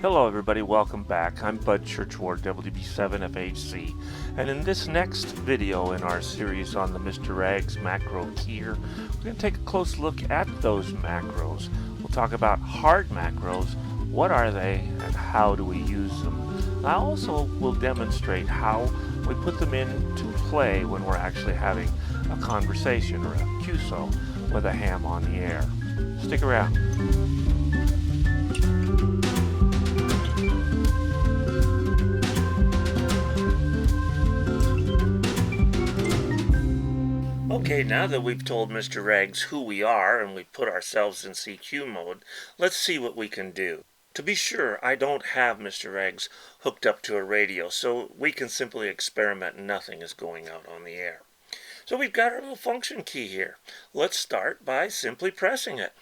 Hello everybody, welcome back. I'm Bud Churchward, WB7FHC, and in this next video in our series on the Mr. Rags macro keyer, we're going to take a close look at those macros. We'll talk about hard macros, what are they, and how do we use them. I also will demonstrate how we put them into play when we're actually having a conversation or a QSO with a ham on the air. Stick around. Okay, now that we've told Mr. Rags who we are and we put ourselves in CQ mode, let's see what we can do. To be sure, I don't have Mr. Rags hooked up to a radio, so we can simply experiment and nothing is going out on the air. So we've got our little function key here. Let's start by simply pressing it.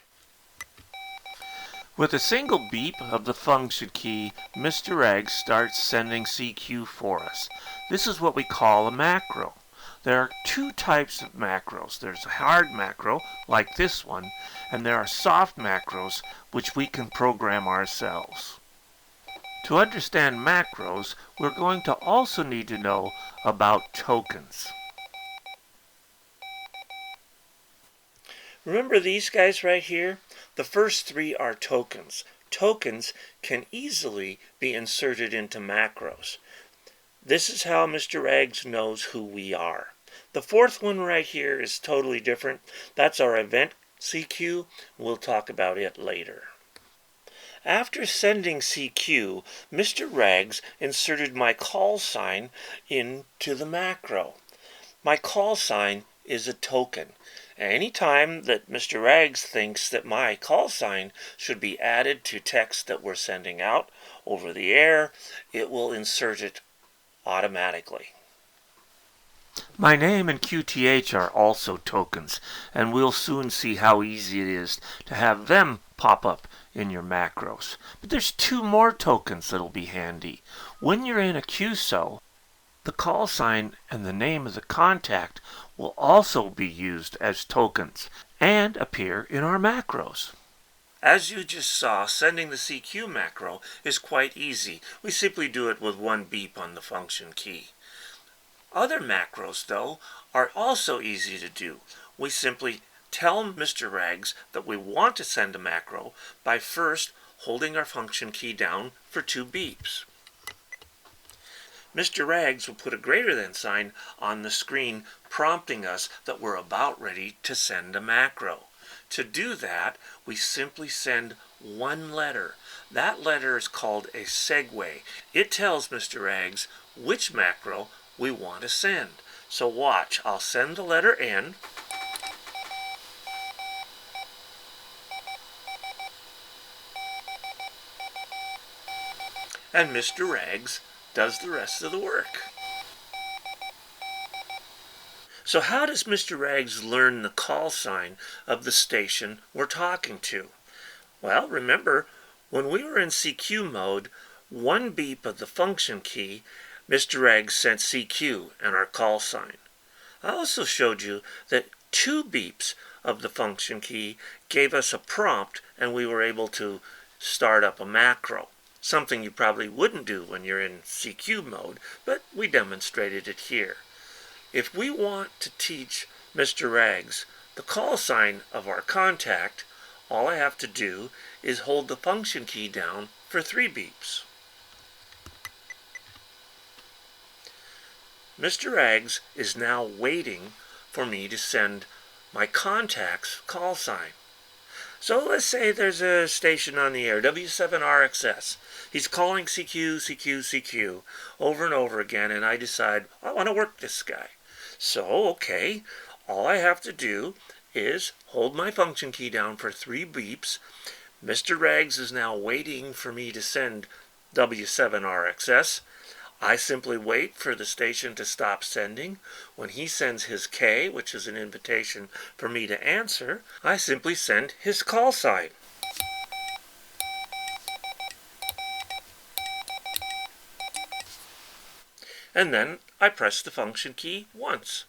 With a single beep of the function key, Mr. Rags starts sending CQ for us. This is what we call a macro. There are two types of macros. There's a hard macro, like this one, and there are soft macros, which we can program ourselves. To understand macros, we're going to also need to know about tokens. Remember these guys right here? The first three are tokens. Tokens can easily be inserted into macros. This is how Mr. Rags knows who we are. The fourth one right here is totally different. That's our event CQ. We'll talk about it later. After sending CQ, Mr. Rags inserted my call sign into the macro. My call sign is a token. Anytime that Mr. Rags thinks that my call sign should be added to text that we're sending out over the air, it will insert it automatically. My name and QTH are also tokens, and we'll soon see how easy it is to have them pop up in your macros. But there's two more tokens that'll be handy. When you're in a QSO, the call sign and the name of the contact will also be used as tokens and appear in our macros. As you just saw, sending the CQ macro is quite easy. We simply do it with one beep on the function key. Other macros, though, are also easy to do. We simply tell Mr. Rags that we want to send a macro by first holding our function key down for 2 beeps. Mr. Rags will put a greater than sign on the screen prompting us that we're about ready to send a macro. To do that, we simply send one letter. That letter is called a segue. It tells Mr. Rags which macro we want to send. So watch, I'll send the letter N. And Mr. Rags does the rest of the work. So how does Mr. Rags learn the call sign of the station we're talking to? Well, remember, when we were in CQ mode, one beep of the function key, Mr. Rags sent CQ and our call sign. I also showed you that 2 beeps of the function key gave us a prompt and we were able to start up a macro. Something you probably wouldn't do when you're in CQ mode, but we demonstrated it here. If we want to teach Mr. Rags the call sign of our contact, all I have to do is hold the function key down for 3 beeps. Mr. Rags is now waiting for me to send my contact's call sign. So let's say there's a station on the air, W7RXS. He's calling CQ, CQ, CQ over and over again, and I decide I want to work this guy. So, okay, all I have to do is hold my function key down for 3 beeps. Mr. Rags is now waiting for me to send W7RXS. I simply wait for the station to stop sending. When he sends his K, which is an invitation for me to answer, I simply send his call sign. And then I press the function key once.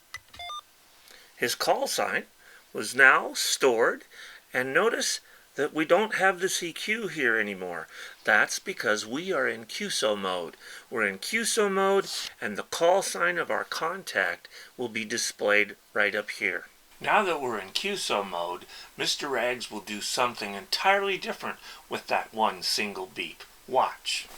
His call sign was now stored, and notice that we don't have the CQ here anymore. That's because we are in QSO mode. We're in QSO mode, and the call sign of our contact will be displayed right up here. Now that we're in QSO mode, Mr. Rags will do something entirely different with that one single beep. Watch.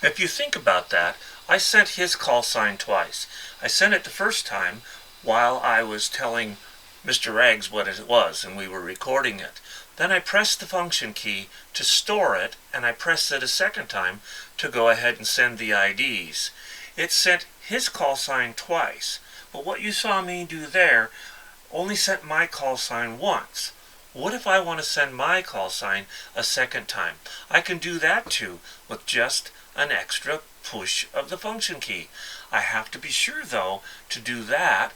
If you think about that, I sent his call sign twice. I sent it the first time while I was telling Mr. Rags what it was and we were recording it. Then I pressed the function key to store it, and I pressed it a second time to go ahead and send the IDs. It sent his call sign twice, but what you saw me do there only sent my call sign once. What if I want to send my call sign a second time? I can do that too with just an extra push of the function key. I have to be sure though to do that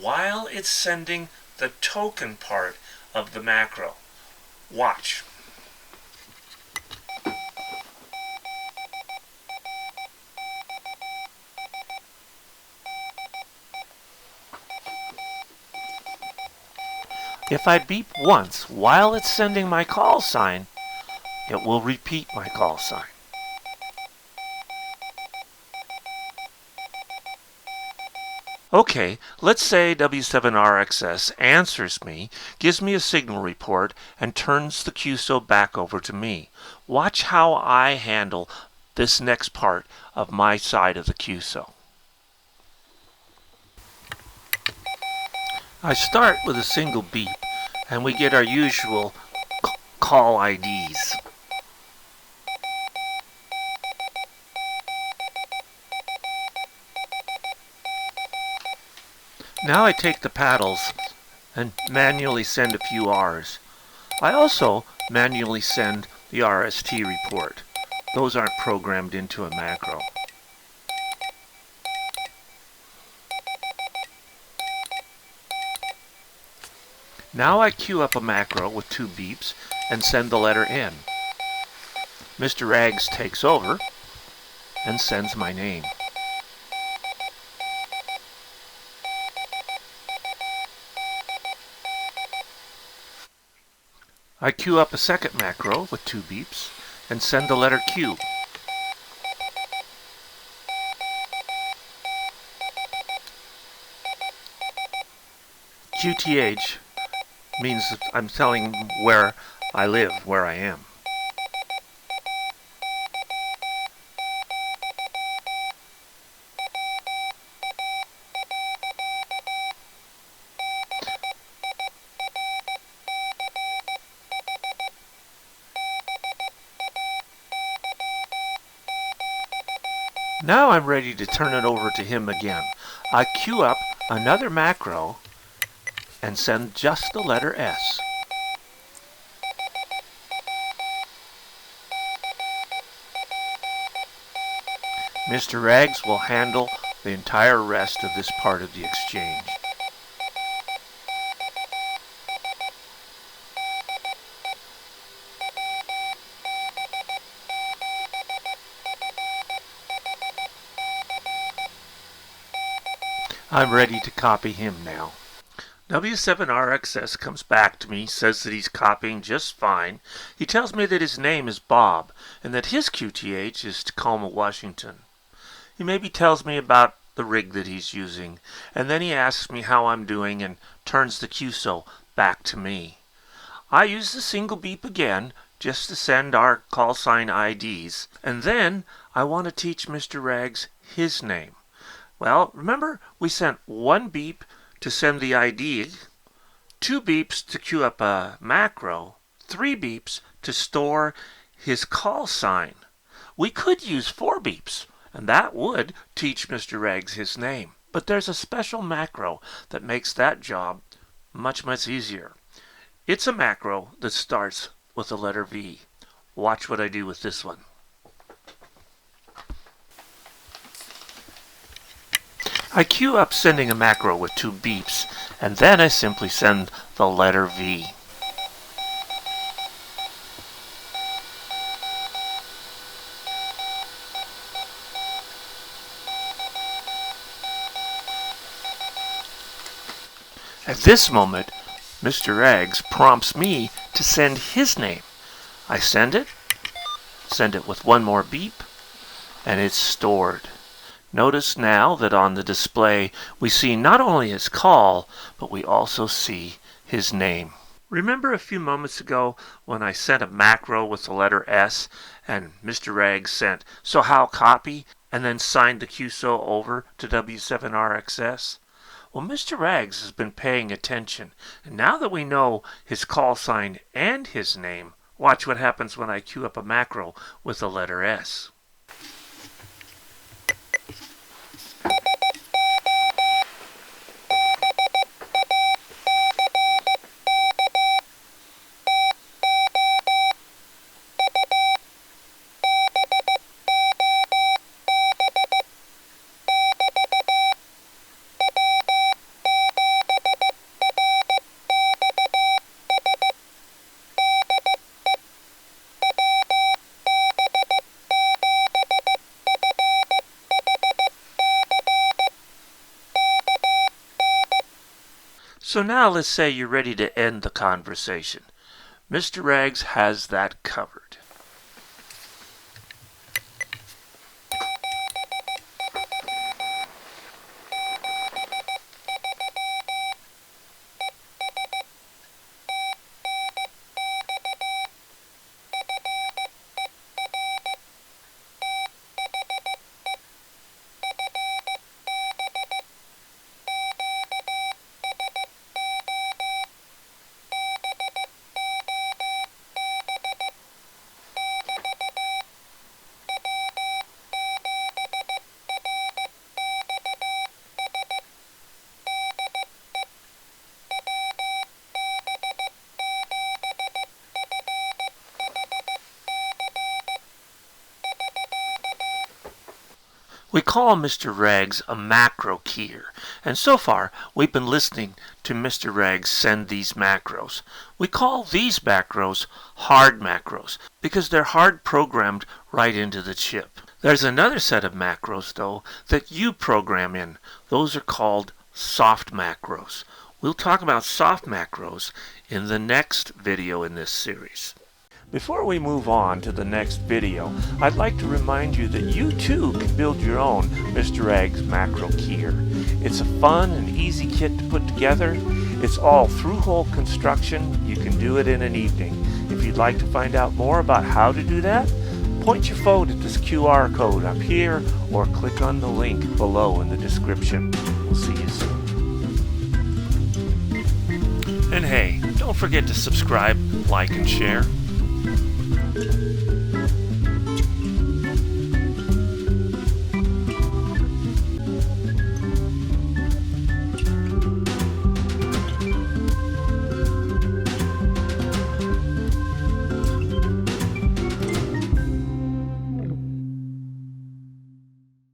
while it's sending the token part of the macro. Watch. If I beep once while it's sending my call sign, it will repeat my call sign. Okay, let's say W7RXS answers me, gives me a signal report, and turns the QSO back over to me. Watch how I handle this next part of my side of the QSO. I start with a single beep, and we get our usual call IDs. Now I take the paddles and manually send a few R's. I also manually send the RST report. Those aren't programmed into a macro. Now I queue up a macro with 2 beeps and send the letter N. Mr. Rags takes over and sends my name. I queue up a second macro with 2 beeps and send the letter Q. QTH means that I'm telling where I live, where I am. Now I'm ready to turn it over to him again. I queue up another macro and send just the letter S. Mr. Rags will handle the entire rest of this part of the exchange. I'm ready to copy him now. W7RXS comes back to me, says that he's copying just fine. He tells me that his name is Bob and that his QTH is Tacoma, Washington. He maybe tells me about the rig that he's using, and then he asks me how I'm doing and turns the QSO back to me. I use the single beep again just to send our call sign IDs, and then I want to teach Mr. Rags his name. Well, remember we sent 1 beep to send the ID, 2 beeps to queue up a macro, 3 beeps to store his call sign. We could use 4 beeps, and that would teach Mr. Rags his name. But there's a special macro that makes that job much, much easier. It's a macro that starts with the letter V. Watch what I do with this one. I queue up sending a macro with 2 beeps, and then I simply send the letter V. At this moment, Mr. Eggs prompts me to send his name. I send it with one more beep, and it's stored. Notice now that on the display we see not only his call, but we also see his name. Remember a few moments ago when I sent a macro with the letter S and Mr. Eggs sent "So how copy" and then signed the QSO over to W7RXS? Well, Mr. Eggs has been paying attention, and now that we know his call sign and his name, watch what happens when I queue up a macro with the letter S. So now let's say you're ready to end the conversation. Mr. Eggs has that covered. We call Mr. Eggs a macro keyer, and so far we've been listening to Mr. Eggs send these macros. We call these macros hard macros because they're hard programmed right into the chip. There's another set of macros, though, that you program in. Those are called soft macros. We'll talk about soft macros in the next video in this series. Before we move on to the next video, I'd like to remind you that you too can build your own Mr. Eggs macro keyer. It's a fun and easy kit to put together. It's all through-hole construction. You can do it in an evening. If you'd like to find out more about how to do that, point your phone at this QR code up here or click on the link below in the description. We'll see you soon. And hey, don't forget to subscribe, like, and share.